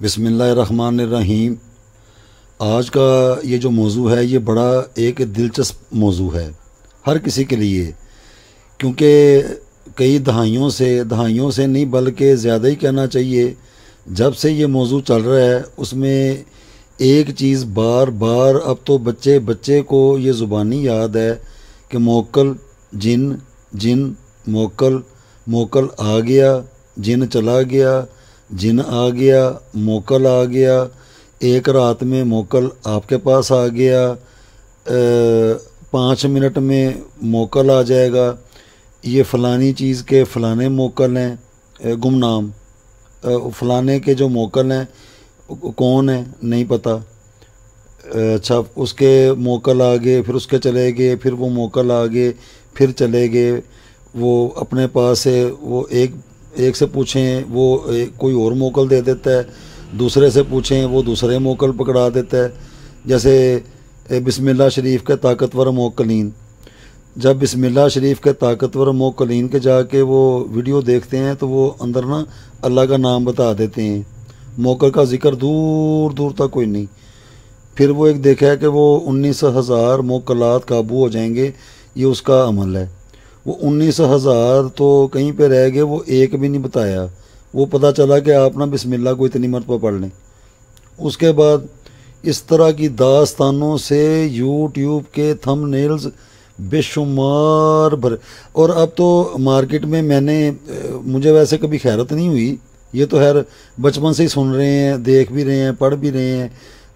بسم اللہ الرحمن الرحیم۔ آج کا یہ جو موضوع ہے یہ بڑا ایک دلچسپ موضوع ہے ہر کسی کے لیے، کیونکہ کئی دہائیوں سے نہیں بلکہ زیادہ ہی کہنا چاہیے، جب سے یہ موضوع چل رہا ہے اس میں ایک چیز بار بار اب تو بچے کو یہ زبانی یاد ہے کہ موکل جن جن موکل آ گیا، جن چلا گیا، جن آ گیا، موکل آ گیا، ایک رات میں موکل آپ کے پاس آ گیا، 5 منٹ میں موکل آ جائے گا، یہ فلانی چیز کے فلانے موکل ہیں، گمنام فلانے کے جو موکل ہیں کون ہیں نہیں پتہ، اچھا اس کے موکل آ گئے، پھر اس کے چلے گئے، پھر وہ موکل آ گئے، پھر چلے گئے، وہ اپنے پاس سے وہ ایک سے پوچھیں وہ کوئی اور موکل دے دیتا ہے، دوسرے سے پوچھیں وہ دوسرے موکل پکڑا دیتا ہے۔ جیسے بسم اللہ شریف کے طاقتور موکلین، جب بسم اللہ شریف کے طاقتور موکلین کے جا کے وہ ویڈیو دیکھتے ہیں تو وہ اندر نا اللہ کا نام بتا دیتے ہیں، موکل کا ذکر دور دور تک کوئی نہیں۔ پھر وہ ایک دیکھا ہے کہ وہ 19,000 موکلات قابو ہو جائیں گے، یہ اس کا عمل ہے۔ وہ 19,000 تو کہیں پہ رہ گئے، وہ ایک بھی نہیں بتایا، وہ پتہ چلا کہ آپ نا بسم اللہ کو اتنی مرتبہ پڑھ لیں۔ اس کے بعد اس طرح کی داستانوں سے یوٹیوب کے تھم نیلز بے شمار بھر، اور اب تو مارکیٹ میں مجھے ویسے کبھی خیرت نہیں ہوئی، یہ تو خیر بچپن سے ہی سن رہے ہیں، دیکھ بھی رہے ہیں، پڑھ بھی رہے ہیں،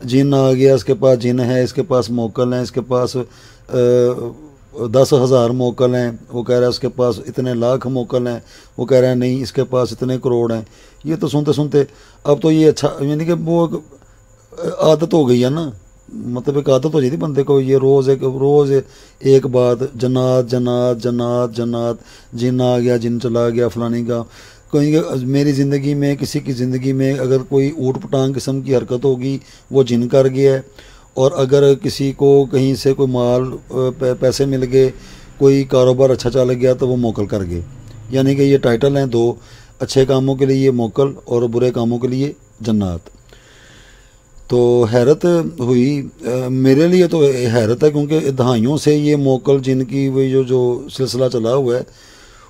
جن آ گیا، اس کے پاس جن ہے، اس کے پاس موکل ہیں، اس کے پاس 10,000 موکل ہیں، وہ کہہ رہا ہے اس کے پاس اتنے لاکھ موکل ہیں، وہ کہہ رہا ہے نہیں اس کے پاس اتنے کروڑ ہیں۔ یہ تو سنتے اب تو یہ اچھا یعنی کہ وہ عادت ہو گئی ہے نا، مطلب ایک عادت ہو جاتی بندے کو، یہ روز ایک بات، جنات جنات جنات جنات، جن آ گیا، جن چلا گیا، فلانی کا کوئی میری زندگی میں، کسی کی زندگی میں اگر کوئی اوٹ پٹانگ قسم کی حرکت ہوگی وہ جن کر گیا ہے، اور اگر کسی کو کہیں سے کوئی مال پیسے مل گئے، کوئی کاروبار اچھا چل گیا تو وہ موکل کر گئے۔ یعنی کہ یہ ٹائٹل ہیں دو، اچھے کاموں کے لیے موکل اور برے کاموں کے لیے جنات۔ تو حیرت ہوئی میرے لیے، تو حیرت ہے کیونکہ دہائیوں سے یہ موکل جن کی وہ جو سلسلہ چلا ہوا ہے،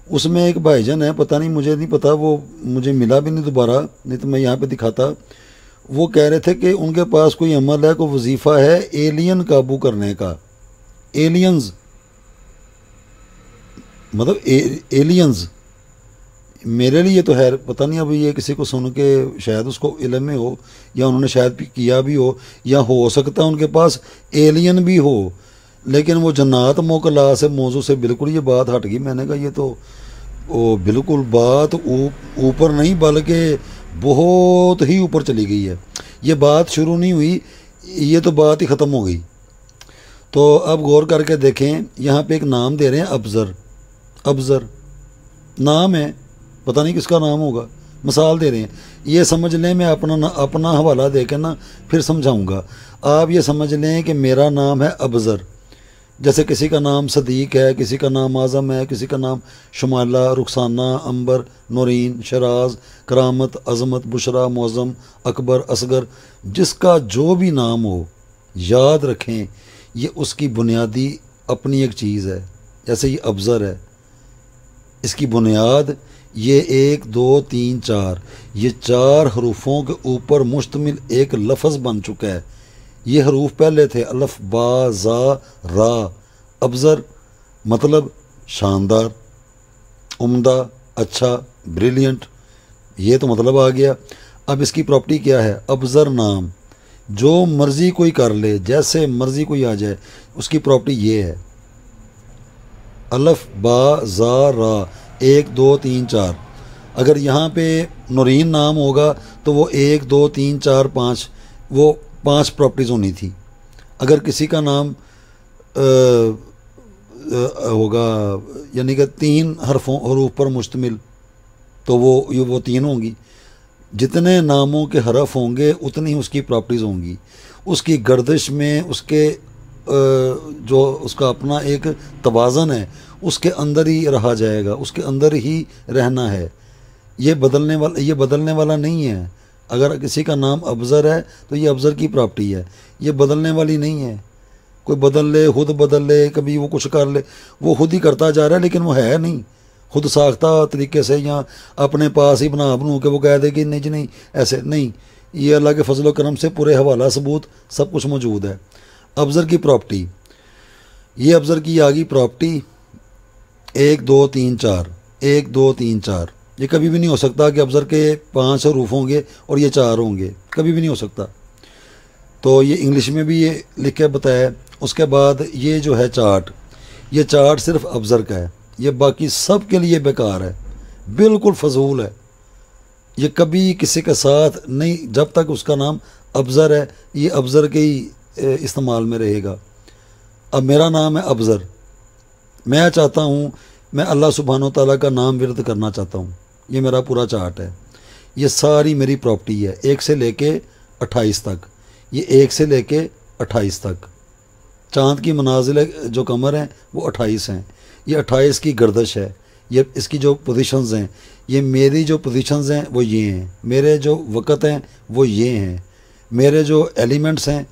اس میں ایک بھائی جان ہے، پتہ نہیں مجھے نہیں پتہ، وہ مجھے ملا بھی نہیں دوبارہ، نہیں تو میں یہاں پہ دکھاتا۔ وہ کہہ رہے تھے کہ ان کے پاس کوئی عمل ہے، کوئی وظیفہ ہے ایلین قابو کرنے کا، ایلینز مطلب ایلینز۔ میرے لیے تو خیر پتہ نہیں، اب یہ کسی کو سن کے شاید اس کو علم میں ہو، یا انہوں نے شاید کیا بھی ہو، یا ہو سکتا ہے ان کے پاس ایلین بھی ہو، لیکن وہ جنات موکلا سے موضوع سے بالکل یہ بات ہٹ گئی۔ میں نے کہا یہ تو بالکل بات اوپر نہیں بلکہ بہت ہی اوپر چلی گئی ہے، یہ بات شروع نہیں ہوئی، یہ تو بات ہی ختم ہو گئی۔ تو اب غور کر کے دیکھیں، یہاں پہ ایک نام دے رہے ہیں، ابزر نام ہے، پتہ نہیں کس کا نام ہوگا، مثال دے رہے ہیں، یہ سمجھ لیں، میں اپنا حوالہ دے کے نا پھر سمجھاؤں گا۔ آپ یہ سمجھ لیں کہ میرا نام ہے ابزر، جیسے کسی کا نام صدیق ہے، کسی کا نام اعظم ہے، کسی کا نام شمالہ، رخسانہ، عنبر، نورین، شراز، کرامت، عظمت، بشرا، معظم، اکبر، اصغر، جس کا جو بھی نام ہو یاد رکھیں یہ اس کی بنیادی اپنی ایک چیز ہے۔ جیسے یہ ابزر ہے، اس کی بنیاد یہ 1 2 3 4 یہ 4 حروفوں کے اوپر مشتمل ایک لفظ بن چکا ہے۔ یہ حروف پہلے تھے الف با زا را، ابزر مطلب شاندار، عمدہ، اچھا، بریلینٹ، یہ تو مطلب آ گیا۔ اب اس کی پراپرٹی کیا ہے؟ ابزر نام جو مرضی کوئی کر لے، جیسے مرضی کوئی آ جائے، اس کی پراپرٹی یہ ہے، الف با زا را 1 2 3 4۔ اگر یہاں پہ نورین نام ہوگا تو وہ 1 2 3 4 5، وہ 5 پراپرٹیز ہونی تھی۔ اگر کسی کا نام ہوگا یعنی کہ 3 حروف پر مشتمل تو وہ 3 ہوں گی۔ جتنے ناموں کے حرف ہوں گے اتنی اس کی پراپرٹیز ہوں گی، اس کی گردش میں، اس کے جو اس کا اپنا ایک توازن ہے، اس کے اندر ہی رہا جائے گا، اس کے اندر ہی رہنا ہے، یہ بدلنے والا نہیں ہے۔ اگر کسی کا نام ابزر ہے تو یہ ابزر کی پراپرٹی ہے، یہ بدلنے والی نہیں ہے۔ کوئی بدل لے، خود بدل لے، کبھی وہ کچھ کر لے، وہ خود ہی کرتا جا رہا ہے، لیکن وہ ہے نہیں خود ساختہ طریقے سے، یا اپنے پاس ہی بنو کے وہ کہہ دے کہ نہیں جی نہیں ایسے نہیں۔ یہ اللہ کے فضل و کرم سے پورے حوالہ ثبوت سب کچھ موجود ہے۔ ابزر کی پراپرٹی، یہ ابزر کی آگی پراپرٹی 1 2 3 4، 1 2 3 4، یہ کبھی بھی نہیں ہو سکتا کہ ابزر کے 5 حروف ہوں گے اور یہ 4 ہوں گے، کبھی بھی نہیں ہو سکتا۔ تو یہ انگلش میں بھی یہ لکھ کے بتایا۔ اس کے بعد یہ جو ہے چارٹ، یہ چارٹ صرف ابزر کا ہے، یہ باقی سب کے لیے بیکار ہے، بالکل فضول ہے، یہ کبھی کسی کے ساتھ نہیں، جب تک اس کا نام ابزر ہے یہ ابزر کے ہی استعمال میں رہے گا۔ اب میرا نام ہے ابزر، میں چاہتا ہوں میں اللہ سبحانہ و تعالیٰ کا نام ورد کرنا چاہتا ہوں، یہ میرا پورا چارٹ ہے، یہ ساری میری پراپرٹی ہے 1 سے لے کے 28 تک، یہ 1 سے لے کے 28 تک۔ چاند کی منازل جو قمر ہیں وہ 28 ہیں، یہ 28 کی گردش ہے، یہ اس کی جو پوزیشنز ہیں، یہ میری جو پوزیشنز ہیں وہ یہ ہیں، میرے جو وقت ہیں وہ یہ ہیں، میرے جو ایلیمنٹس ہیں،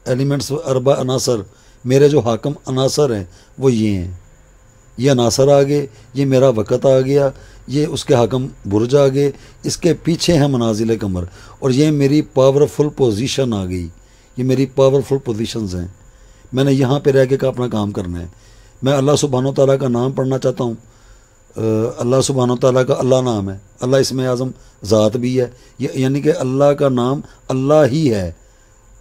ایلیمنٹس اربع عناصر، میرے جو حاکم عناصر ہیں وہ یہ ہیں، یہ عناصر آ گئے، یہ میرا وقت آ گیا، یہ اس کے حاکم برج آ گئے، اس کے پیچھے ہیں منازل قمر، اور یہ میری پاورفل پوزیشن آ گئی، یہ میری پاورفل پوزیشنز ہیں۔ میں نے یہاں پہ رہ کے اپنا کام کرنا ہے۔ میں اللہ سبحانہ و تعالیٰ کا نام پڑھنا چاہتا ہوں، اللہ سبحانہ و تعالیٰ کا اللہ نام ہے، اللہ اسم اعظم ذات بھی ہے، یعنی کہ اللہ کا نام اللہ ہی ہے،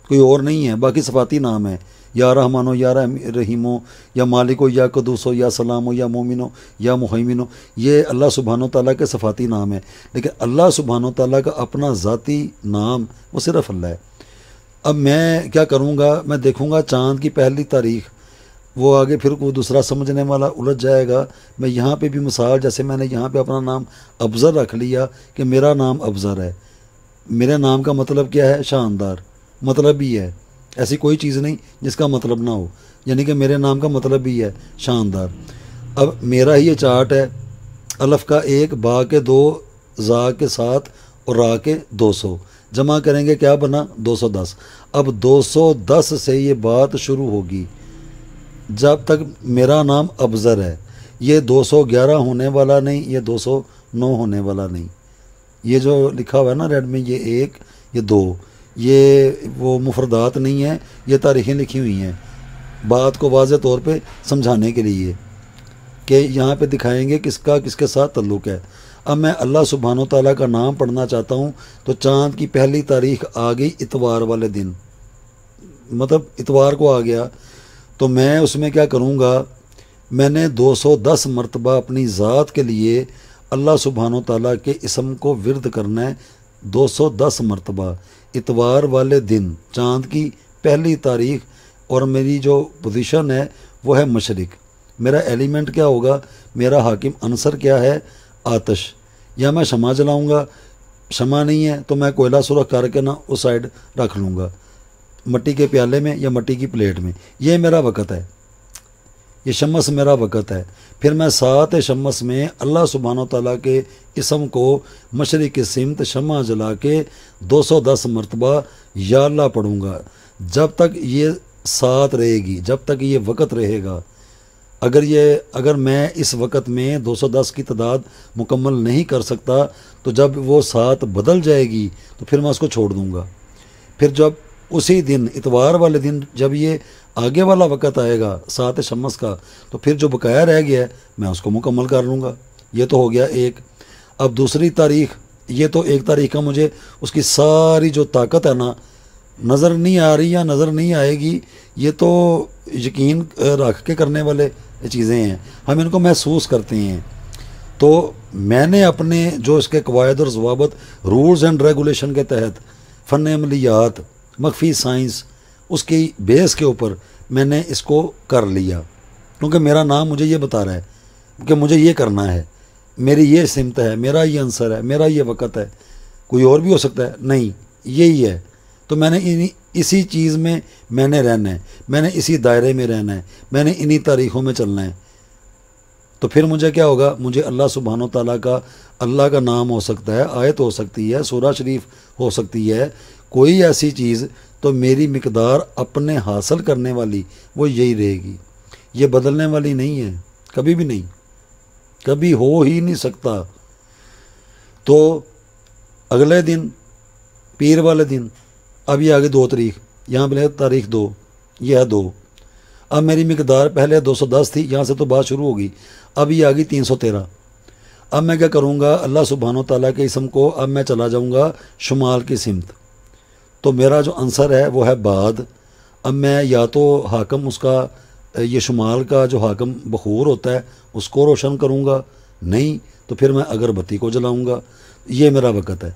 کوئی اور نہیں ہے، باقی صفاتی نام ہے، یا رحمانو یا رحیمو یا مالکو یا قدوسو یا سلامو یا مومنو یا مہیمنو، یہ اللہ سبحانہ و تعالیٰ کے صفاتی نام ہے، لیکن اللہ سبحانہ و تعالیٰ کا اپنا ذاتی نام وہ صرف اللہ ہے۔ اب میں کیا کروں گا، میں دیکھوں گا چاند کی پہلی تاریخ، وہ آگے پھر کوئی دوسرا سمجھنے والا الجھ جائے گا۔ میں یہاں پہ بھی مثال، جیسے میں نے یہاں پہ اپنا نام ابزر رکھ لیا کہ میرا نام ابزر ہے، میرے نام کا مطلب کیا ہے؟ شاندار، مطلب بھی ہے، ایسی کوئی چیز نہیں جس کا مطلب نہ ہو، یعنی کہ میرے نام کا مطلب بھی ہے شاندار۔ اب میرا ہی یہ چارٹ ہے، الف کا 1، با کے 2، زا کے 7 اور را کے 200، جمع کریں گے کیا بنا؟ 210۔ اب 210 سے یہ بات شروع ہوگی، جب تک میرا نام ابزر ہے، یہ 211 ہونے والا نہیں، یہ 209 ہونے والا نہیں، یہ جو لکھا ہوا ہے نا ریڈ میں، یہ 1 یہ 2، یہ وہ مفردات نہیں ہیں، یہ تاریخیں لکھی ہوئی ہیں بات کو واضح طور پہ سمجھانے کے لیے کہ یہاں پہ دکھائیں گے کس کا کس کے ساتھ تعلق ہے۔ اب میں اللہ سبحانہ و تعالیٰ کا نام پڑھنا چاہتا ہوں، تو چاند کی پہلی تاریخ آ گئی اتوار والے دن، مطلب اتوار کو آ گیا، تو میں اس میں کیا کروں گا، میں نے 210 مرتبہ اپنی ذات کے لیے اللہ سبحانہ و تعالیٰ کے اسم کو ورد کرنا ہے، 210 مرتبہ اتوار والے دن، چاند کی پہلی تاریخ، اور میری جو پوزیشن ہے وہ ہے مشرق، میرا ایلیمنٹ کیا ہوگا، میرا حاکم عنصر کیا ہے؟ آتش، یا میں شمع جلاؤں گا، شمع نہیں ہے تو میں کوئلہ سرخ کر کے نا اس سائڈ رکھ لوں گا، مٹی کے پیالے میں یا مٹی کی پلیٹ میں، یہ میرا وقت ہے، یہ شمس میرا وقت ہے۔ پھر میں 7 شمس میں اللہ سبحانہ و تعالیٰ کے اسم کو مشرق کی سمت شمع جلا کے 210 مرتبہ یا اللہ پڑھوں گا، جب تک یہ ساتھ رہے گی، جب تک یہ وقت رہے گا۔ اگر میں اس وقت میں 210 کی تعداد مکمل نہیں کر سکتا، تو جب وہ 7 بدل جائے گی تو پھر میں اس کو چھوڑ دوں گا۔ پھر جب اسی دن اتوار والے دن جب یہ آگے والا وقت آئے گا 7 شمس کا، تو پھر جو بقایا رہ گیا ہے میں اس کو مکمل کر لوں گا۔ یہ تو ہو گیا 1۔ اب دوسری تاریخ، یہ تو 1 تاریخ کا مجھے اس کی ساری جو طاقت ہے نا نظر نہیں آ رہی یا نظر نہیں آئے گی، یہ تو یقین رکھ کے کرنے والے چیزیں ہیں، ہم ان کو محسوس کرتے ہیں۔ تو میں نے اپنے جو اس کے قواعد اور ضوابط، رولز اینڈ ریگولیشن کے تحت، فن عملیات، مخفی سائنس، اس کی بیس کے اوپر میں نے اس کو کر لیا، کیونکہ میرا نام مجھے یہ بتا رہا ہے کہ مجھے یہ کرنا ہے، میری یہ سمت ہے، میرا یہ عنصر ہے، میرا یہ وقت ہے، کوئی اور بھی ہو سکتا ہے نہیں، یہی ہے۔ تو میں نے اسی چیز میں نے رہنا ہے، میں نے اسی دائرے میں رہنا ہے، میں نے انہی تاریخوں میں چلنا ہے۔ تو پھر مجھے کیا ہوگا، مجھے اللہ سبحانہ و تعالیٰ کا نام ہو سکتا ہے، آیت ہو سکتی ہے، سورہ شریف ہو سکتی ہے، کوئی ایسی چیز، تو میری مقدار اپنے حاصل کرنے والی وہ یہی رہے گی، یہ بدلنے والی نہیں ہے، کبھی بھی نہیں، کبھی ہو ہی نہیں سکتا۔ تو اگلے دن پیر والے دن، اب یہ آگے 2 تاریخ، یہاں پہ تاریخ 2، یہ ہے 2۔ اب میری مقدار پہلے 210 تھی، یہاں سے تو بات شروع ہوگی، اب یہ آگئی 313۔ اب میں کیا کروں گا، اللہ سبحانہ و تعالیٰ کے اسم کو اب میں چلا جاؤں گا شمال کی سمت، تو میرا جو عنصر ہے وہ ہے بعد۔ اب میں یا تو حاکم اس کا، یہ شمال کا جو حاکم بخور ہوتا ہے اس کو روشن کروں گا، نہیں تو پھر میں اگربتی کو جلاؤں گا، یہ میرا وقت ہے۔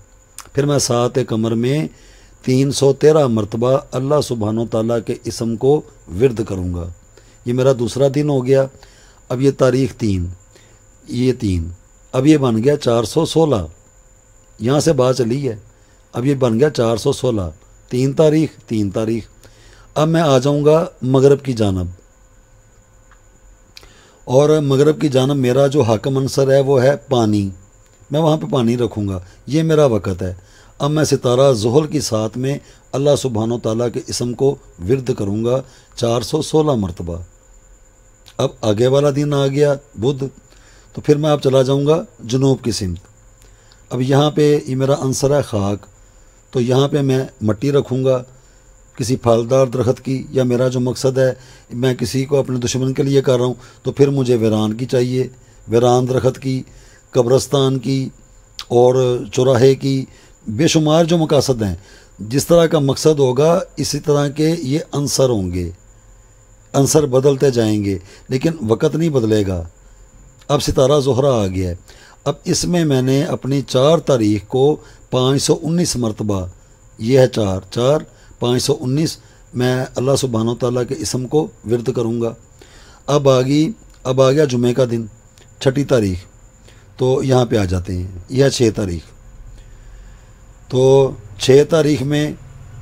پھر میں 7 قمر میں 313 مرتبہ اللہ سبحانہ و تعالیٰ کے اسم کو ورد کروں گا، یہ میرا دوسرا دن ہو گیا۔ اب یہ تاریخ 3، یہ 3، اب یہ بن گیا 416، یہاں سے بات چلی ہے، اب یہ بن گیا 416، 3 تاریخ۔ اب میں آ جاؤں گا مغرب کی جانب، اور مغرب کی جانب میرا جو حاکم عنصر ہے وہ ہے پانی، میں وہاں پہ پانی رکھوں گا، یہ میرا وقت ہے۔ اب میں ستارہ زحل کی ساتھ میں اللہ سبحانہ و تعالیٰ کے اسم کو ورد کروں گا 416 مرتبہ۔ اب آگے والا دن آ گیا بدھ، تو پھر میں اب چلا جاؤں گا جنوب کی سمت۔ اب یہاں پہ یہ میرا عنصر ہے خاک، تو یہاں پہ میں مٹی رکھوں گا کسی پھلدار درخت کی، یا میرا جو مقصد ہے میں کسی کو اپنے دشمن کے لیے کر رہا ہوں تو پھر مجھے ویران کی چاہیے، ویران درخت کی، قبرستان کی اور چوراہے کی، بے شمار جو مقاصد ہیں، جس طرح کا مقصد ہوگا اسی طرح کے یہ عنصر ہوں گے، عنصر بدلتے جائیں گے لیکن وقت نہیں بدلے گا۔ اب ستارہ زہرہ آ گیا ہے، اب اس میں میں نے اپنی 4 تاریخ کو 519 مرتبہ، یہ ہے 4 519، میں اللہ سبحانہ و تعالیٰ کے اسم کو ورد کروں گا۔ اب آ گیا جمعہ کا دن، 6 تاریخ، تو یہاں پہ آ جاتے ہیں، یہ ہے 6 تاریخ۔ تو 6 تاریخ میں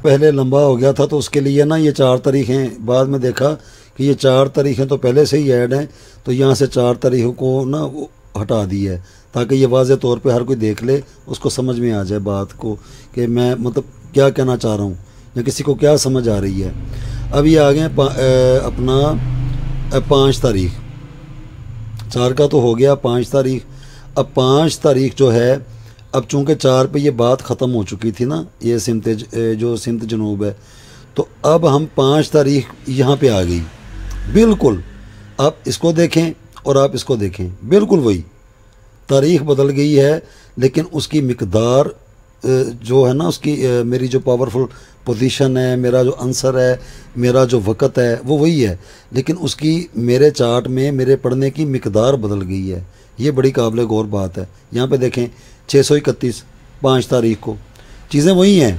پہلے لمبا ہو گیا تھا تو اس کے لیے نا یہ 4 تاریخیں، بعد میں دیکھا کہ یہ 4 تاریخیں تو پہلے سے ہی ایڈ ہیں، تو یہاں سے 4 تاریخوں کو نا وہ ہٹا دی ہے تاکہ یہ واضح طور پہ ہر کوئی دیکھ لے، اس کو سمجھ میں آ جائے بات کو کہ میں مطلب کیا کہنا چاہ رہا ہوں یا کسی کو کیا سمجھ آ رہی ہے۔ اب یہ آ گئے اپنا 5 تاریخ، 4 کا تو ہو گیا، 5 تاریخ۔ اب 5 تاریخ جو ہے، اب چونکہ 4 پہ یہ بات ختم ہو چکی تھی نا، یہ سمت جنوب ہے، تو اب ہم 5 تاریخ یہاں پہ آ گئی بالکل۔ آپ اس کو دیکھیں اور آپ اس کو دیکھیں، بالکل وہی تاریخ بدل گئی ہے، لیکن اس کی مقدار جو ہے نا، اس کی میری جو پاورفل پوزیشن ہے، میرا جو عنصر ہے، میرا جو وقت ہے وہ وہی ہے، لیکن اس کی میرے چارٹ میں میرے پڑھنے کی مقدار بدل گئی ہے، یہ بڑی قابل غور بات ہے۔ یہاں پہ دیکھیں 631 5 تاریخ کو چیزیں وہی ہیں۔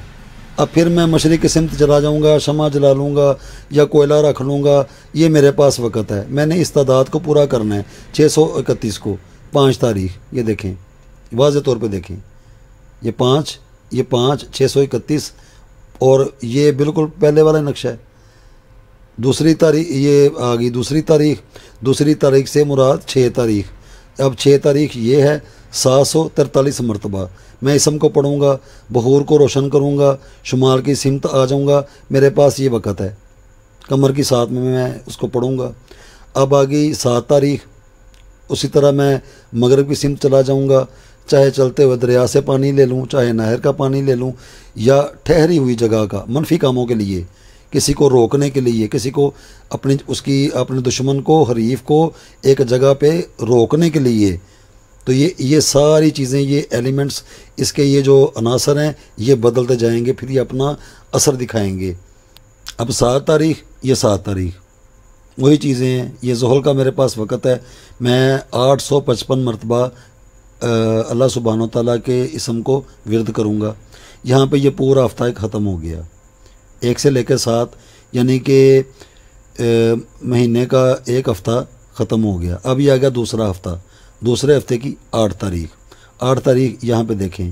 اب پھر میں مشرق کی سمت چلا جاؤں گا، شمع جلا لوں گا یا کوئلہ رکھ لوں گا، یہ میرے پاس وقت ہے، میں نے اس تعداد کو پورا کرنا ہے 631 کو 5 تاریخ، یہ دیکھیں واضح طور پہ دیکھیں، یہ 5 631 اور یہ بالکل پہلے والا نقشہ ہے۔ دوسری تاریخ یہ آ گئی، دوسری تاریخ سے مراد 6 تاریخ۔ اب 6 تاریخ یہ ہے 743 مرتبہ میں اسم کو پڑھوں گا، بخور کو روشن کروں گا، شمال کی سمت آ جاؤں گا، میرے پاس یہ وقت ہے، قمر کی ساتھ میں اس کو پڑھوں گا۔ اب آ گئی 7 تاریخ، اسی طرح میں مغرب کی سمت چلا جاؤں گا، چاہے چلتے ہوئے دریا سے پانی لے لوں، چاہے نہر کا پانی لے لوں، یا ٹھہری ہوئی جگہ کا منفی کاموں کے لیے، کسی کو روکنے کے لیے، کسی کو اپنے دشمن کو، حریف کو ایک جگہ پہ روکنے کے لیے۔ تو یہ ساری چیزیں، یہ ایلیمنٹس، اس کے یہ جو عناصر ہیں یہ بدلتے جائیں گے، پھر یہ اپنا اثر دکھائیں گے۔ اب 7 تاریخ، یہ 7 تاریخ وہی چیزیں ہیں، یہ زحل کا میرے پاس وقت ہے، میں 855 مرتبہ اللہ سبحانہ و تعالیٰ کے اسم کو ورد کروں گا۔ یہاں پہ یہ پورا ہفتہ ایک ختم ہو گیا، 1 سے لے کے 7، یعنی کہ مہینے کا 1 ہفتہ ختم ہو گیا۔ اب یہ آ گیا دوسرا ہفتہ، دوسرے ہفتے کی 8 تاریخ یہاں پہ دیکھیں،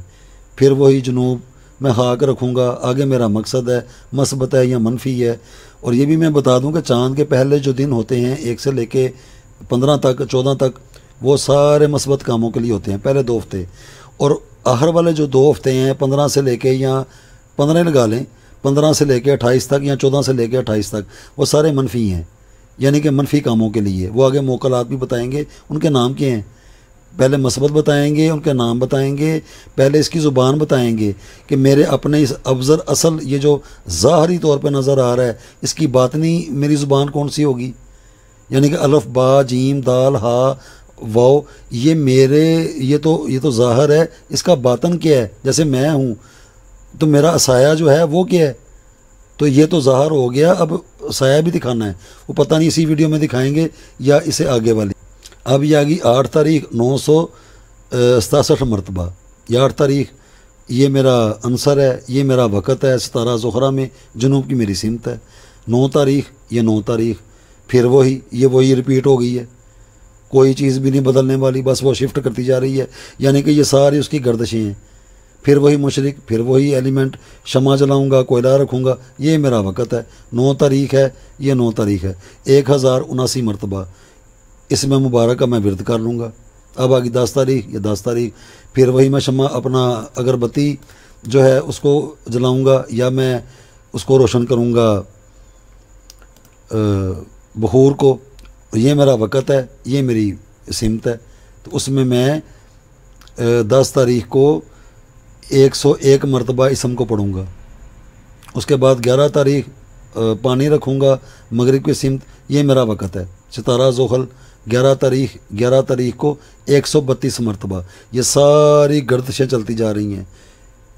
پھر وہی جنوب میں خاک رکھوں گا، آگے میرا مقصد ہے، مثبت ہے یا منفی ہے۔ اور یہ بھی میں بتا دوں کہ چاند کے پہلے جو دن ہوتے ہیں 1 سے لے کے 15 تک 14 تک، وہ سارے مثبت کاموں کے لیے ہوتے ہیں پہلے 2 ہفتے، اور آخر والے جو 2 ہفتے ہیں 15 سے لے کے، یا 15 لگا لیں، 15 سے لے کے 28 تک، یا 14 سے لے کے 28 تک، وہ سارے منفی ہیں، یعنی کہ منفی کاموں کے لیے۔ وہ آگے موکلات بھی بتائیں گے، ان کے نام کیا ہیں، پہلے مثبت بتائیں گے، ان کے نام بتائیں گے، پہلے اس کی زبان بتائیں گے کہ میرے اپنے اس ابزر اصل یہ جو ظاہری طور پہ نظر آ رہا ہے، اس کی باطنی میری زبان کون سی ہوگی، یعنی کہ الف با جیم دال ہا واو، یہ میرے یہ تو ظاہر ہے، اس کا باطن کیا ہے، جیسے میں ہوں تو میرا سایہ جو ہے وہ کیا ہے، تو یہ تو ظاہر ہو گیا، اب سایہ بھی دکھانا ہے، وہ پتہ نہیں اسی ویڈیو میں دکھائیں گے یا اسے آگے والی۔ اب یہ آگئی 8 تاریخ 967 مرتبہ، یہ 8 تاریخ، یہ میرا عنصر ہے، یہ میرا وقت ہے، ستارہ زہرہ میں جنوب کی میری سمت ہے۔ 9 تاریخ، یہ 9 تاریخ، پھر وہی ریپیٹ ہو گئی ہے، کوئی چیز بھی نہیں بدلنے والی، بس وہ شفٹ کرتی جا رہی ہے، یعنی کہ یہ ساری اس کی گردشیں ہیں۔ پھر وہی مشرق، پھر وہی ایلیمنٹ، شمع جلاؤں گا، کوئلہ رکھوں گا، یہ میرا وقت ہے۔ 9 تاریخ ہے، یہ 9 تاریخ ہے، 1079 مرتبہ، اس میں مبارک کا میں ورد کر لوں گا۔ اب آگئی 10 تاریخ، یہ 10 تاریخ، پھر وہی میں شمع اپنا اگربتی جو ہے اس کو جلاؤں گا، یا میں اس کو روشن کروں گا بخور کو، یہ میرا وقت ہے، یہ میری سمت ہے۔ تو اس میں 10 تاریخ کو 101 مرتبہ اسم کو پڑھوں گا۔ اس کے بعد 11 تاریخ پانی رکھوں گا مغرب کی سمت، یہ میرا وقت ہے، ستارہ زحل۔ 11 تاریخ کو 132 مرتبہ، یہ ساری گردشیں چلتی جا رہی ہیں،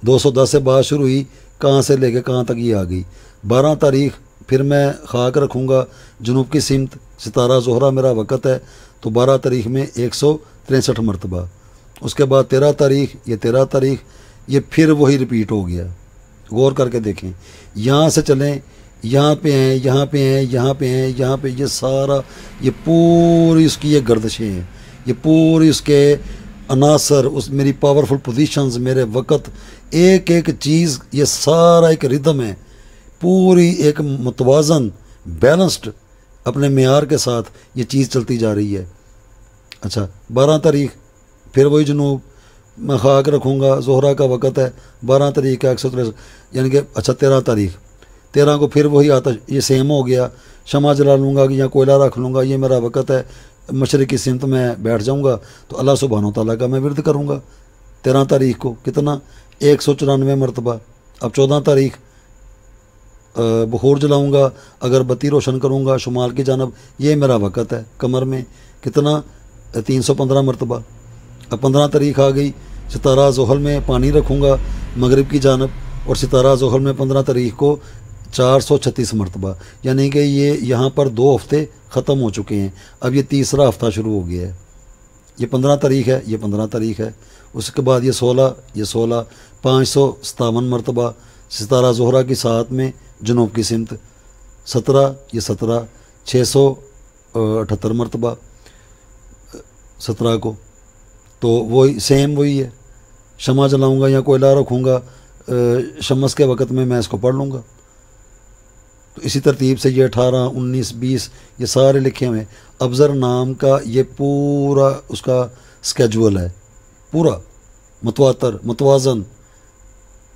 210 سے بات شروع ہوئی، کہاں سے لے کے کہاں تک یہ آ گئی۔ 12 تاریخ پھر میں خاک رکھوں گا جنوب کی سمت، ستارہ زہرہ میرا وقت ہے، تو 12 تاریخ میں 163 مرتبہ۔ اس کے بعد 13 تاریخ، یہ 13 تاریخ، یہ پھر وہی ریپیٹ ہو گیا۔ غور کر کے دیکھیں، یہاں سے چلیں، یہاں پہ ہیں، یہاں پہ ہیں، یہاں پہ ہیں، یہاں پہ، یہ سارا، یہ پوری اس کی یہ گردشیں ہیں، یہ پوری اس کے عناصر، اس میری پاورفل پوزیشنز، میرے وقت، ایک ایک چیز، یہ سارا ایک ردم ہے، پوری ایک متوازن بیلنسڈ اپنے معیار کے ساتھ یہ چیز چلتی جا رہی ہے۔ اچھا، 12 تاریخ پھر وہی جنوب، میں خاک رکھوں گا، زہرہ کا وقت ہے، 12 تاریخ کا 163، یعنی کہ اچھا 13 تاریخ، 13 کو پھر وہی آتش، یہ سیم ہو گیا، شمع جلا لوں گا یا کوئلہ رکھ لوں گا، یہ میرا وقت ہے، مشرق کی سمت میں بیٹھ جاؤں گا، تو اللہ سبحانہ و تعالیٰ کا میں ورد کروں گا۔ 13 تاریخ کو کتنا، 194 مرتبہ۔ اب 14 تاریخ بخور جلاؤں گا، اگربتی روشن کروں گا شمال کی جانب، یہ میرا وقت ہے، کمر میں کتنا، 315 مرتبہ۔ اب 15 تاریخ آ گئی، ستارہ زحل میں پانی رکھوں گا مغرب کی جانب، اور ستارہ زحل میں 15 تاریخ کو 436 مرتبہ، یعنی کہ یہ یہاں پر 2 ہفتے ختم ہو چکے ہیں، اب یہ تیسرا ہفتہ شروع ہو گیا ہے۔ یہ 15 تاریخ ہے، یہ 15 تاریخ ہے، اس کے بعد یہ 16، 557 مرتبہ ستارہ زہرہ کی ساتھ میں جنوب کی سمت، 17، یہ 17، 678 مرتبہ 17 کو، تو وہی سیم وہی ہے، شمع جلاؤں گا یا کوئلہ رکھوں گا شمس کے وقت میں اس کو پڑھ لوں گا۔ تو اسی ترتیب سے یہ 18، 19، 20 یہ سارے لکھے ہوئے ہیں۔ ابزر نام کا یہ پورا اس کا سکیجول ہے، پورا متواتر، متوازن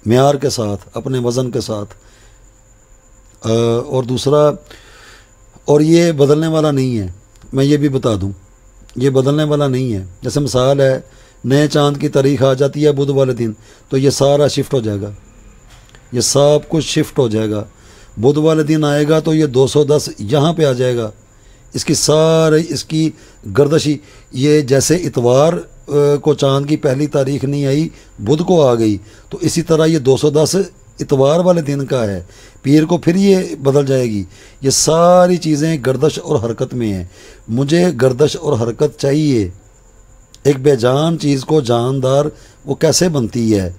معیار کے ساتھ، اپنے وزن کے ساتھ۔ اور دوسرا، اور یہ بدلنے والا نہیں ہے، میں یہ بھی بتا دوں، یہ بدلنے والا نہیں ہے۔ جیسے مثال ہے، نئے چاند کی تاریخ آ جاتی ہے بدھ والے دن، تو یہ سارا شفٹ ہو جائے گا، یہ سب کچھ شفٹ ہو جائے گا۔ بدھ والے دن آئے گا تو یہ 210 یہاں پہ آ جائے گا، اس کی ساری اس کی گردشی، یہ جیسے اتوار کو چاند کی پہلی تاریخ نہیں آئی، بدھ کو آ گئی، تو اسی طرح یہ 210 اتوار والے دن کا ہے، پیر کو پھر یہ بدل جائے گی۔ یہ ساری چیزیں گردش اور حرکت میں ہیں، مجھے گردش اور حرکت چاہیے۔ ایک بے جان چیز کو جاندار وہ کیسے بنتی ہے؟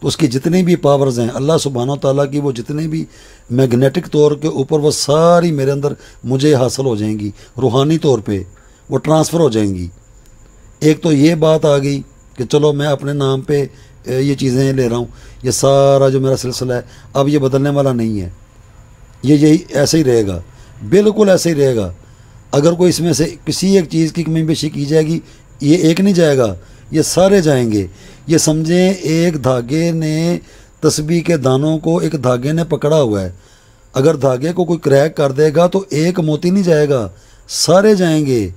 تو اس کی جتنی بھی پاورز ہیں اللہ سبحانہ و تعالیٰ کی، وہ جتنے بھی میگنیٹک طور کے اوپر، وہ ساری میرے اندر مجھے حاصل ہو جائیں گی، روحانی طور پہ وہ ٹرانسفر ہو جائیں گی۔ ایک تو یہ بات آ گئی کہ چلو میں اپنے نام پہ یہ چیزیں لے رہا ہوں، یہ سارا جو میرا سلسلہ ہے اب یہ بدلنے والا نہیں ہے، یہی ایسے ہی رہے گا، بالکل ایسے ہی رہے گا۔ اگر کوئی اس میں سے کسی ایک چیز کی کمی بیشی کی جائے گی، یہ ایک نہیں جائے گا، یہ سارے جائیں گے۔ یہ سمجھیں ایک دھاگے نے تسبیح کے دانوں کو ایک دھاگے نے پکڑا ہوا ہے، اگر دھاگے کو کوئی کریک کر دے گا تو ایک موتی نہیں جائے گا، سارے جائیں گے۔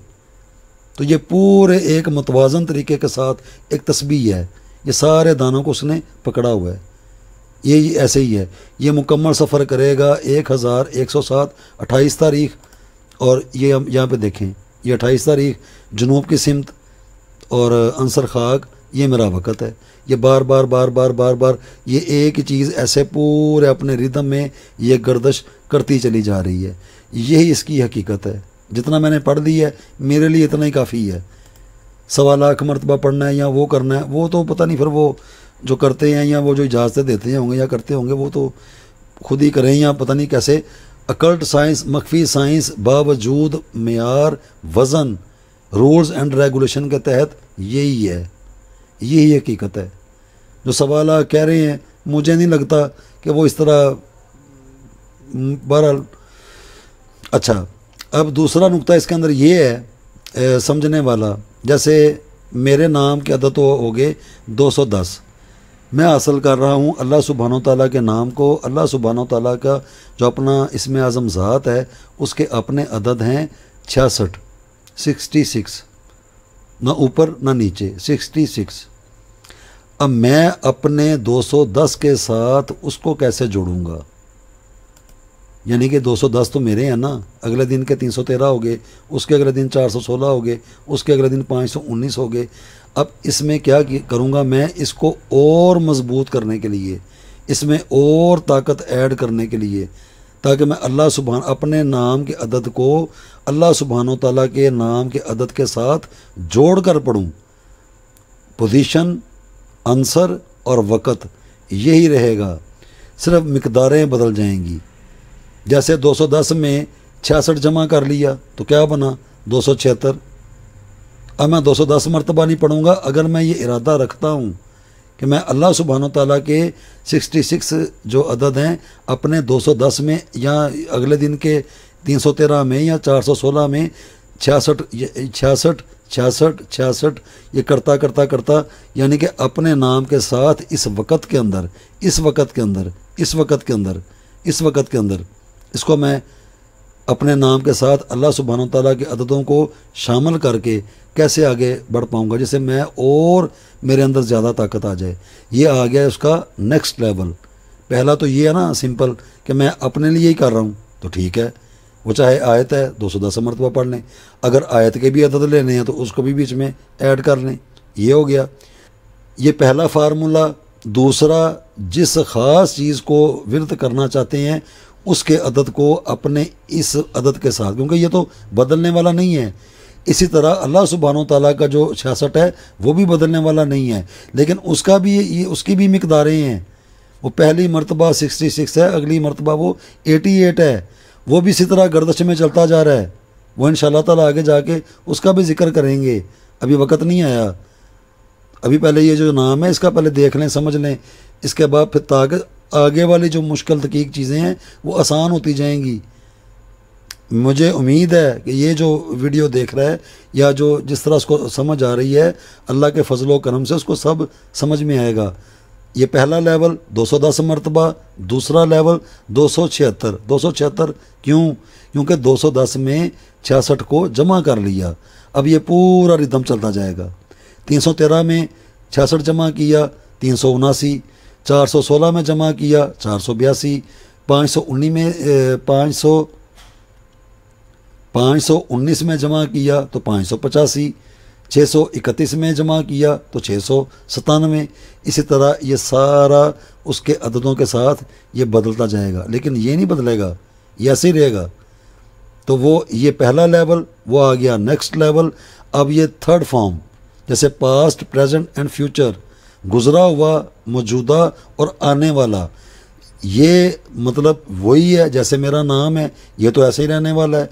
تو یہ پورے ایک متوازن طریقے کے ساتھ ایک تسبیح ہے، یہ سارے دانوں کو اس نے پکڑا ہوا ہے۔ یہ ایسے ہی ہے، یہ مکمل سفر کرے گا 1107 28 تاریخ، اور یہ یہاں پہ دیکھیں، یہ 28 تاریخ جنوب کی سمت اور عنصر خاک، یہ میرا وقت ہے۔ یہ بار بار بار بار بار بار یہ ایک ہی چیز ایسے پورے اپنے ردم میں یہ گردش کرتی چلی جا رہی ہے۔ یہی اس کی حقیقت ہے۔ جتنا میں نے پڑھ لی ہے میرے لیے اتنا ہی کافی ہے۔ 1.25 لاکھ مرتبہ پڑھنا ہے یا وہ کرنا ہے، وہ تو پتہ نہیں، پھر وہ جو کرتے ہیں یا وہ جو اجازتیں دیتے ہوں گے یا کرتے ہوں گے وہ تو خود ہی کریں، یا پتہ نہیں کیسے۔ اکلٹ سائنس، مخفی سائنس، باوجود معیار، وزن، رولز اینڈ ریگولیشن کے تحت یہی ہے، یہی حقیقت ہے۔ جو سوالہ کہہ رہے ہیں مجھے نہیں لگتا کہ وہ اس طرح، بہرحال۔ اچھا، اب دوسرا نقطہ اس کے اندر یہ ہے سمجھنے والا، جیسے میرے نام کے عدد ہو گئے 210، میں حاصل کر رہا ہوں اللہ سبحانہ و تعالیٰ کے نام کو۔ اللہ سبحانہ و تعالیٰ کا جو اپنا اسم اعظم ذات ہے اس کے اپنے عدد ہیں 66، نہ اوپر نہ نیچے، 66۔ اب میں اپنے 210 کے ساتھ اس کو کیسے جوڑوں گا؟ یعنی کہ 210 تو میرے ہیں نا، اگلے دن کے 313 ہو گئے، اس کے اگلے دن 416 ہو گئے، اس کے اگلے دن 519 ہو گئے۔ اب اس میں کیا کروں گا میں؟ اس کو اور مضبوط کرنے کے لیے، اس میں اور طاقت ایڈ کرنے کے لیے، تاکہ میں اللہ سبحانہ اپنے نام کے عدد کو اللہ سبحانہ و تعالیٰ کے نام کے عدد کے ساتھ جوڑ کر پڑھوں۔ پوزیشن، عنصر اور وقت یہی رہے گا، صرف مقداریں بدل جائیں گی۔ جیسے 210 میں 66 جمع کر لیا تو کیا بنا؟ 276۔ اب میں 210 مرتبہ نہیں پڑھوں گا، اگر میں یہ ارادہ رکھتا ہوں کہ میں اللہ سبحانہ و تعالیٰ کے 66 جو عدد ہیں اپنے 210 میں یا اگلے دن کے 313 میں یا 416 میں 66 یہ کرتا کرتا کرتا، یعنی کہ اپنے نام کے ساتھ اس وقت کے اندر اس کو میں اپنے نام کے ساتھ اللہ سبحانہ و تعالیٰ کے عددوں کو شامل کر کے کیسے آگے بڑھ پاؤں گا جس سے میں اور میرے اندر زیادہ طاقت آ جائے۔ یہ آ گیا اس کا نیکسٹ لیول۔ پہلا تو یہ ہے نا سمپل کہ میں اپنے لیے ہی کر رہا ہوں تو ٹھیک ہے، وہ چاہے آیت ہے 210 مرتبہ پڑھ لیں، اگر آیت کے بھی عدد لینے ہیں تو اس کو بھی بیچ میں ایڈ کر لیں۔ یہ ہو گیا یہ پہلا فارمولہ۔ دوسرا، جس خاص چیز کو ورد کرنا چاہتے ہیں اس کے عدد کو اپنے اس عدد کے ساتھ، کیونکہ یہ تو بدلنے والا نہیں ہے، اسی طرح اللہ سبحانہ و تعالیٰ کا جو 66 ہے وہ بھی بدلنے والا نہیں ہے، لیکن اس کی بھی مقداریں ہیں۔ وہ پہلی مرتبہ 66 ہے، اگلی مرتبہ وہ 88 ہے، وہ بھی اسی طرح گردش میں چلتا جا رہا ہے۔ وہ انشاءاللہ تعالیٰ آگے جا کے اس کا بھی ذکر کریں گے، ابھی وقت نہیں آیا۔ ابھی پہلے یہ جو نام ہے اس کا پہلے دیکھ لیں، سمجھ لیں، اس کے بعد پھر آگے والی جو مشکل دقیق چیزیں ہیں وہ آسان ہوتی جائیں گی۔ مجھے امید ہے کہ یہ جو ویڈیو دیکھ رہا ہے یا جو جس طرح اس کو سمجھ آ رہی ہے، اللہ کے فضل و کرم سے اس کو سب سمجھ میں آئے گا۔ یہ پہلا لیول 210 مرتبہ، دوسرا لیول 276 کیونکہ 210 میں 66 کو جمع کر لیا، اب یہ پورا ردم چلتا جائے گا۔ 313 میں 66 جمع کیا 379، 416 میں جمع کیا 482، 519 میں 519 میں جمع کیا تو 585، 631 میں جمع کیا تو 697۔ اسی طرح یہ سارا اس کے عددوں کے ساتھ یہ بدلتا جائے گا، لیکن یہ نہیں بدلے گا، یہ ایسے ہی رہے گا۔ تو وہ یہ پہلا لیول وہ آ گیا نیکسٹ لیول۔ اب یہ تھرڈ فارم، جیسے پاسٹ، پریزنٹ اینڈ فیوچر، گزرا ہوا، موجودہ اور آنے والا، یہ مطلب وہی ہے جیسے میرا نام ہے، یہ تو ایسے ہی رہنے والا ہے۔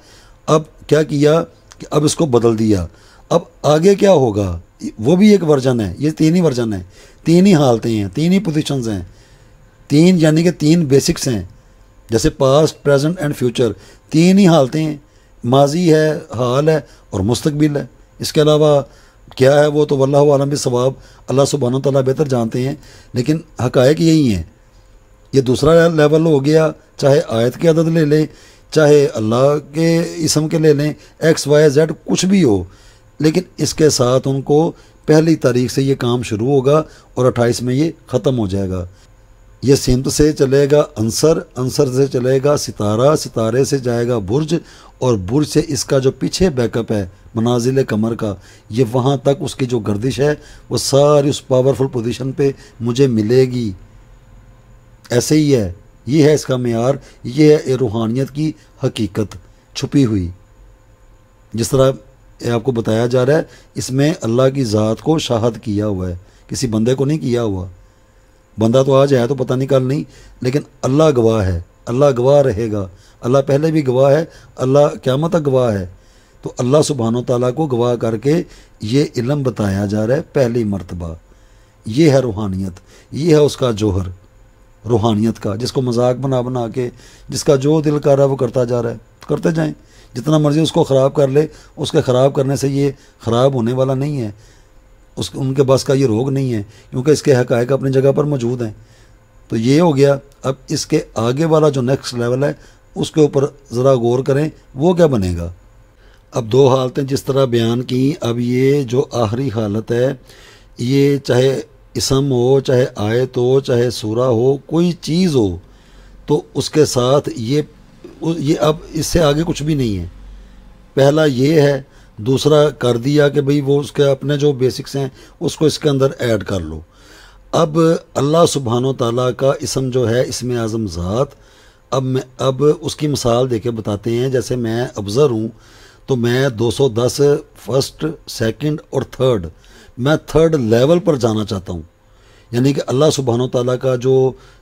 اب کیا کیا کہ اب اس کو بدل دیا۔ اب آگے کیا ہوگا؟ وہ بھی ایک ورژن ہے، یہ 3 ہی ورژن ہے، 3 ہی حالتیں ہیں، 3 ہی پوزیشنز ہیں، 3 یعنی کہ 3 بیسکس ہیں، جیسے پاسٹ، پریزنٹ اینڈ فیوچر، 3 ہی حالتیں ہیں، ماضی ہے، حال ہے اور مستقبل ہے۔ اس کے علاوہ کیا ہے وہ تو واللہ عالم بالصواب، اللہ سبحانہ و تعالیٰ بہتر جانتے ہیں، لیکن حقائق یہی ہیں۔ یہ دوسرا لیول ہو گیا، چاہے آیت کے عدد لے لیں، چاہے اللہ کے اسم کے لے لیں، ایکس وائی زیڈ کچھ بھی ہو، لیکن اس کے ساتھ ان کو پہلی تاریخ سے یہ کام شروع ہوگا اور 28 میں یہ ختم ہو جائے گا۔ یہ سمت سے چلے گا عنصر، عنصر سے چلے گا ستارہ، ستارے سے جائے گا برج، اور برج سے اس کا جو پیچھے بیک اپ ہے منازل قمر کا، یہ وہاں تک اس کی جو گردش ہے وہ ساری اس پاورفل پوزیشن پہ مجھے ملے گی۔ ایسے ہی ہے، یہ ہے اس کا معیار، یہ ہے روحانیت کی حقیقت چھپی ہوئی۔ جس طرح آپ کو بتایا جا رہا ہے، اس میں اللہ کی ذات کو شاہد کیا ہوا ہے، کسی بندے کو نہیں کیا ہوا۔ بندہ تو آج ہے تو پتہ نہیں کل نہیں، لیکن اللہ گواہ ہے، اللہ گواہ رہے گا، اللہ پہلے بھی گواہ ہے، اللہ قیامت تک گواہ ہے۔ تو اللہ سبحانہ و تعالیٰ کو گواہ کر کے یہ علم بتایا جا رہا ہے پہلی مرتبہ۔ یہ ہے روحانیت، یہ ہے اس کا جوہر روحانیت کا، جس کو مذاق بنا بنا کے جس کا جو دل کر رہا ہے وہ کرتا جا رہا ہے، کرتے جائیں، جتنا مرضی اس کو خراب کر لے، اس کے خراب کرنے سے یہ خراب ہونے والا نہیں ہے، ان کے بس کا یہ روگ نہیں ہے، کیونکہ اس کے حقائق اپنی جگہ پر موجود ہیں۔ تو یہ ہو گیا۔ اب اس کے آگے والا جو نیکسٹ لیول ہے اس کے اوپر ذرا غور کریں، وہ کیا بنے گا۔ اب دو حالتیں جس طرح بیان کی، اب یہ جو آخری حالت ہے، یہ چاہے اسم ہو، چاہے آیت ہو، چاہے سورہ ہو، کوئی چیز ہو، تو اس کے ساتھ یہ اب اس سے آگے کچھ بھی نہیں ہے۔ پہلا یہ ہے، دوسرا کر دیا کہ بھئی وہ اس کے اپنے جو بیسکس ہیں اس کو اس کے اندر ایڈ کر لو۔ اب اللہ سبحانہ و تعالیٰ کا اسم جو ہے اسم اعظم ذات، اب اس کی مثال دے کے بتاتے ہیں۔ جیسے میں ابزر ہوں تو میں 210 فرسٹ، سیکنڈ اور تھرڈ، میں تھرڈ لیول پر جانا چاہتا ہوں، یعنی کہ اللہ سبحانہ و تعالیٰ کا جو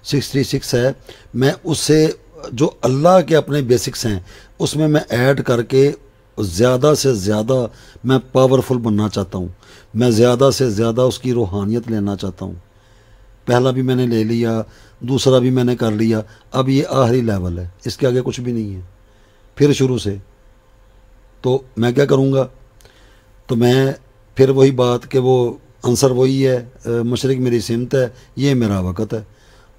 636 ہے، میں اس سے جو اللہ کے اپنے بیسکس ہیں اس میں ایڈ کر کے زیادہ سے زیادہ میں پاورفل بننا چاہتا ہوں، میں زیادہ سے زیادہ اس کی روحانیت لینا چاہتا ہوں۔ پہلا بھی میں نے لے لیا، دوسرا بھی میں نے کر لیا، اب یہ آخری لیول ہے، اس کے آگے کچھ بھی نہیں ہے، پھر شروع سے۔ تو میں کیا کروں گا؟ تو میں پھر وہی بات کہ وہ عنصر وہی ہے، مشرق میری سمت ہے، یہ میرا وقت ہے۔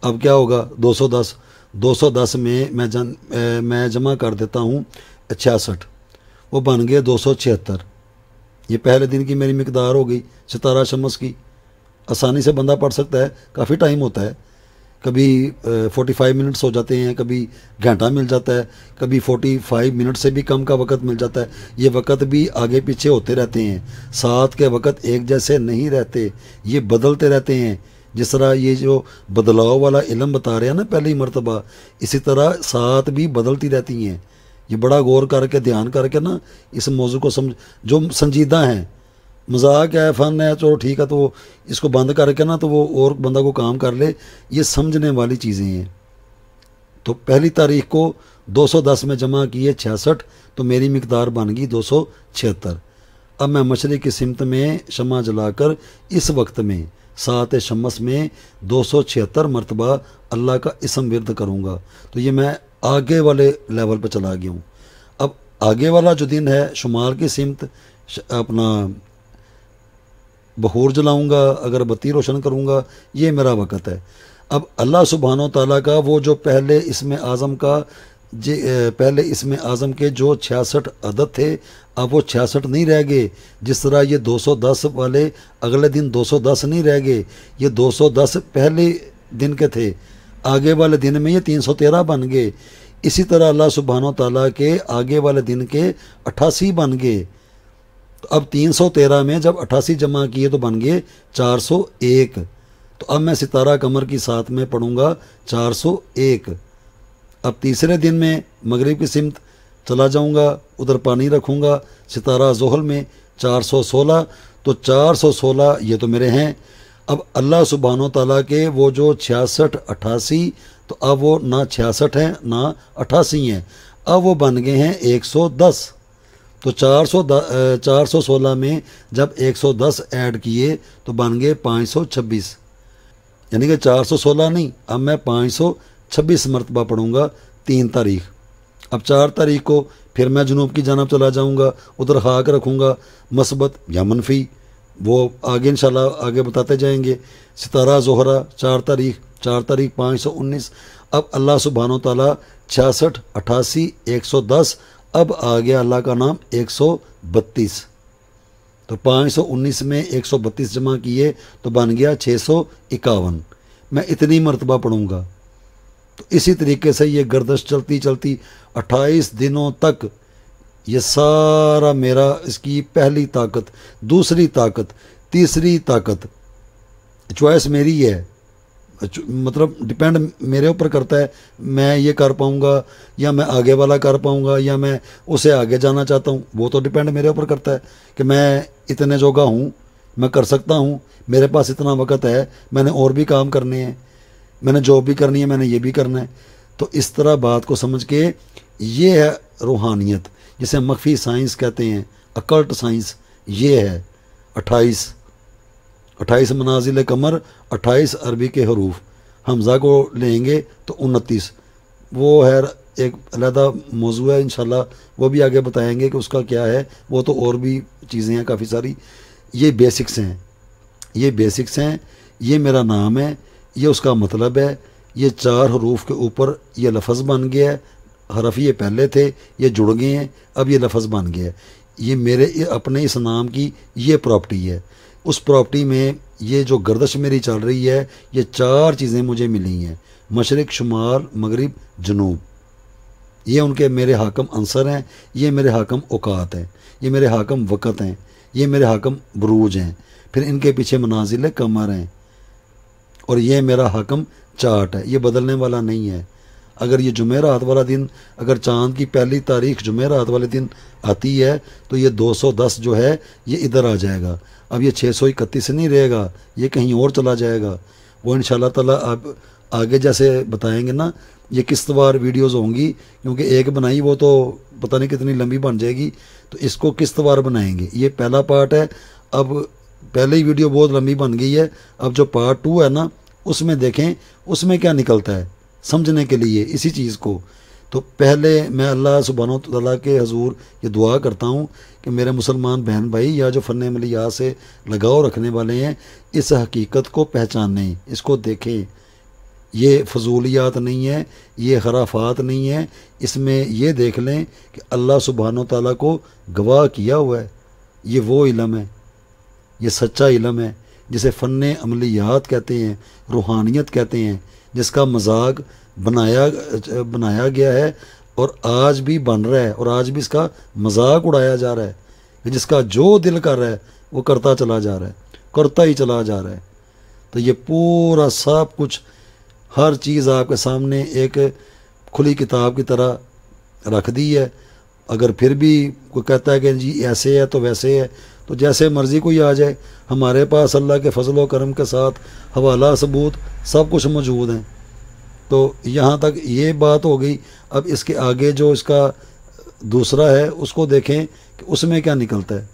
اب کیا ہوگا؟ 210 میں میں جمع کر دیتا ہوں 66، وہ بن گئے 276۔ یہ پہلے دن کی میری مقدار ہو گئی ستارہ شمس کی۔ آسانی سے بندہ پڑھ سکتا ہے، کافی ٹائم ہوتا ہے، کبھی 45 منٹس ہو جاتے ہیں، کبھی گھنٹہ مل جاتا ہے، کبھی 45 منٹ سے بھی کم کا وقت مل جاتا ہے۔ یہ وقت بھی آگے پیچھے ہوتے رہتے ہیں، ساتھ کے وقت ایک جیسے نہیں رہتے، یہ بدلتے رہتے ہیں۔ جس طرح یہ جو بدلاؤ والا علم بتا رہے ہیں نا پہلی مرتبہ، اسی طرح ساتھ بھی بدلتی رہتی ہیں۔ یہ بڑا غور کر کے دھیان کر کے نا اس موضوع کو جو سنجیدہ ہیں، مذاق ہے، فن ہے، چلو ٹھیک ہے، تو اس کو بند کر کے نا تو وہ اور بندہ کو کام کر لے، یہ سمجھنے والی چیزیں ہیں۔ تو پہلی تاریخ کو 210 میں جمع کیے 66، تو میری مقدار بن گئی 276۔ اب میں مشرق کی سمت میں شمع جلا کر اس وقت میں سات شمس میں 276 مرتبہ اللہ کا اسم ورد کروں گا۔ تو یہ میں آگے والے لیول پہ چلا گیا ہوں۔ اب آگے والا جو دن ہے شمال کی سمت، اپنا بخور جلاؤں گا، اگر بتی روشن کروں گا، یہ میرا وقت ہے۔ اب اللہ سبحانہ و تعالیٰ کا وہ جو پہلے اسم اعظم کے جو 66 عدد تھے، اب وہ 66 نہیں رہ گئے۔ جس طرح یہ 210 والے اگلے دن 210 نہیں رہ گئے، یہ 210 پہلے دن کے تھے، آگے والے دن میں یہ 313 بن گئے۔ اسی طرح اللہ سبحانہ و تعالیٰ کے آگے والے دن کے 88 بن گئے۔ تو اب 313 میں جب 88 جمع کیے تو بن گئے 401۔ تو اب میں ستارہ قمر کی ساتھ میں پڑھوں گا 401۔ اب تیسرے دن میں مغرب کی سمت چلا جاؤں گا، ادھر پانی رکھوں گا، ستارہ زحل میں 416۔ تو 416 یہ تو میرے ہیں۔ اب اللہ سبحانہ و تعالیٰ کے وہ جو 66 88، تو اب وہ نہ 66 ہیں نہ 88 ہیں، اب وہ بن گئے ہیں 110۔ تو 416 میں جب 110 ایڈ کیے تو بن گئے 526، یعنی کہ 416 نہیں، اب میں 526 مرتبہ پڑھوں گا 3 تاریخ۔ اب 4 تاریخ کو پھر میں جنوب کی جانب چلا جاؤں گا، ادھر خاک رکھوں گا، مثبت یا منفی، وہ آگے انشاءاللہ آگے بتاتے جائیں گے۔ ستارہ زہرہ 4 تاریخ 519۔ اب اللہ سبحانہ و تعالیٰ 66 88 110، اب آ گیا اللہ کا نام 132۔ تو 519 میں 132 جمع کیے تو بن گیا 651۔ میں اتنی مرتبہ پڑھوں گا۔ تو اسی طریقے سے یہ گردش چلتی چلتی 28 دنوں تک یہ سارا میرا، اس کی پہلی طاقت، دوسری طاقت، تیسری طاقت، چوائس میری ہے، مطلب ڈپینڈ میرے اوپر کرتا ہے، میں یہ کر پاؤں گا یا میں آگے والا کر پاؤں گا یا میں اسے آگے جانا چاہتا ہوں، وہ تو ڈپینڈ میرے اوپر کرتا ہے کہ میں اتنے جوگا ہوں، میں کر سکتا ہوں، میرے پاس اتنا وقت ہے، میں نے اور بھی کام کرنے ہیں، میں نے جاب بھی کرنی ہے، میں نے یہ بھی کرنا ہے۔ تو اس طرح بات کو سمجھ کے یہ ہے روحانیت، جسے مخفی سائنس کہتے ہیں، اکلٹ سائنس، یہ ہے 28 منازل قمر، 28 عربی کے حروف، حمزہ کو لیں گے تو 29۔ وہ ہے ایک علیحدہ موضوع ہے، انشاءاللہ وہ بھی آگے بتائیں گے کہ اس کا کیا ہے، وہ تو اور بھی چیزیں ہیں کافی ساری۔ یہ بیسکس ہیں، یہ بیسکس ہیں، یہ میرا نام ہے، یہ اس کا مطلب ہے، یہ 4 حروف کے اوپر یہ لفظ بن گیا ہے، حرف یہ پہلے تھے، یہ جڑ گئے ہیں، اب یہ لفظ بن گیا ہے۔ یہ میرے اپنے اس نام کی یہ پراپرٹی ہے۔ اس پراپرٹی میں یہ جو گردش میری چل رہی ہے، یہ 4 چیزیں مجھے ملی ہیں، مشرق، شمال، مغرب، جنوب۔ یہ ان کے میرے حاکم عنصر ہیں، یہ میرے حاکم اوقات ہیں، یہ میرے حاکم وقت ہیں، یہ میرے حاکم بروج ہیں، پھر ان کے پیچھے منازل قمر ہیں، اور یہ میرا حاکم چارٹ ہے، یہ بدلنے والا نہیں ہے۔ اگر یہ جمعرات والا دن، اگر چاند کی پہلی تاریخ جمعرات والے دن آتی ہے تو یہ 210 جو ہے یہ ادھر آ جائے گا۔ اب یہ 631 نہیں رہے گا، یہ کہیں اور چلا جائے گا۔ وہ انشاءاللہ تعالیٰ اب آگے جیسے بتائیں گے نا، یہ قسط وار ویڈیوز ہوں گی، کیونکہ ایک بنائی وہ تو پتہ نہیں کتنی لمبی بن جائے گی، تو اس کو قسط وار بنائیں گے۔ یہ پہلا پارٹ ہے۔ اب پہلے ہی ویڈیو بہت لمبی بن گئی ہے، اب جو پارٹ 2 ہے نا، اس میں دیکھیں اس میں کیا نکلتا ہے سمجھنے کے لیے اسی چیز کو۔ تو پہلے میں اللہ سبحانہ و تعالیٰ کے حضور یہ دعا کرتا ہوں کہ میرے مسلمان بہن بھائی یا جو فن عملیات سے لگاؤ رکھنے والے ہیں، اس حقیقت کو پہچانیں، اس کو دیکھیں۔ یہ فضولیات نہیں ہے، یہ خرافات نہیں ہے، اس میں یہ دیکھ لیں کہ اللہ سبحانہ و تعالیٰ کو گواہ کیا ہوا ہے۔ یہ وہ علم ہے، یہ سچا علم ہے جسے فن عملیات کہتے ہیں، روحانیت کہتے ہیں، جس کا مذاق بنایا گیا ہے اور آج بھی بن رہا ہے، اور آج بھی اس کا مذاق اڑایا جا رہا ہے کہ جس کا جو دل کر رہا ہے وہ کرتا چلا جا رہا ہے، کرتا ہی چلا جا رہا ہے۔ تو یہ پورا سب کچھ، ہر چیز آپ کے سامنے ایک کھلی کتاب کی طرح رکھ دی ہے۔ اگر پھر بھی کوئی کہتا ہے کہ جی ایسے ہے تو ویسے ہے، تو جیسے مرضی کوئی آ جائے، ہمارے پاس اللہ کے فضل و کرم کے ساتھ حوالہ ثبوت سب کچھ موجود ہیں۔ تو یہاں تک یہ بات ہو گئی۔ اب اس کے آگے جو اس کا دوسرا ہے اس کو دیکھیں کہ اس میں کیا نکلتا ہے۔